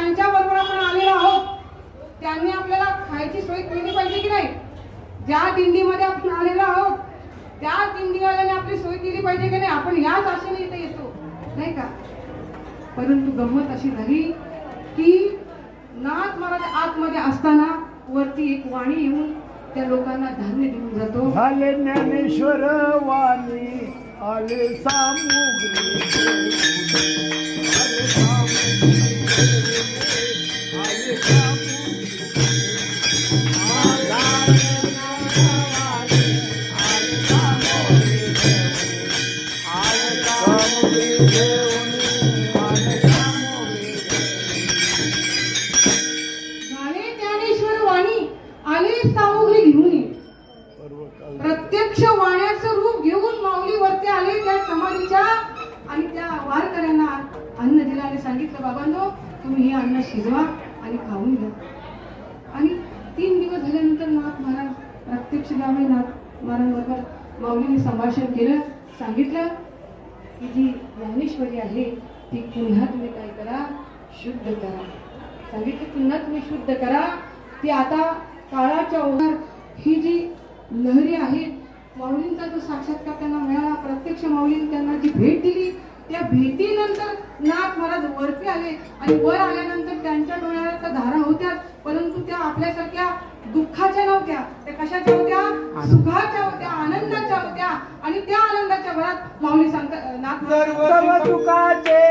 ज्यांच्या बरोबर आपण आलेलो आहोत त्यांनी आपल्याला खायची सोय केली पाहिजे की नाही? ज्या दिंडीमध्ये आपण आलेलो आहोत त्या दिंडीवाल्याने आपली सोय केली पाहिजे की नाही? आपण याच आशेने इथे येतो नाही का? परंतु गंमत अशी झाली की नाथ महाराज आतमध्ये असताना वरती एक वाणी येऊन त्या लोकांना धान्य देऊन जातो. झाले ज्ञानेश्वर वाणी आले सामुग्री आले ज्ञानेश्वर वाणी आले सामुग्री घेऊन. प्रत्यक्ष वाण्याचं रूप घेऊन माऊली वरती आले त्या समाधीच्या आणि त्या वारकऱ्यांना अन्न दिलं आणि सांगितलं, बाबांनो तुम्ही हे अन्न शिजवा आणि खाऊन घ्या. आणि 3 दिवस झाल्यानंतर नाथ महाराज प्रत्यक्ष गावी नाथ महाराजांबरोबर माऊलीने संभाषण केलं. सांगितलं की जी ज्ञानेश्वरी आहे ती पुन्हा तुम्ही काय करा, शुद्ध करा. सांगितलं पुन्हा तुम्ही शुद्ध करा. ती आता काळाच्या ओघात ही जी लहरी आहे, माऊलींचा जो साक्षात्कार त्यांना मिळाला, प्रत्यक्ष माऊलीने त्यांना जी भेट दिली, त्या भेटीनंतर नाथ महाराज वरती आले आणि वर आल्यानंतर त्यांच्या डोळ्याला त्या धारा होत्या, परंतु त्या आपल्यासारख्या दुःखाच्या नव्हत्या. त्या कशाच्या होत्या? सुखाच्या होत्या, आनंदाच्या होत्या. आणि त्या आनंदाच्या भरात माऊली सांगतात, नाथ सर्व सुखाचे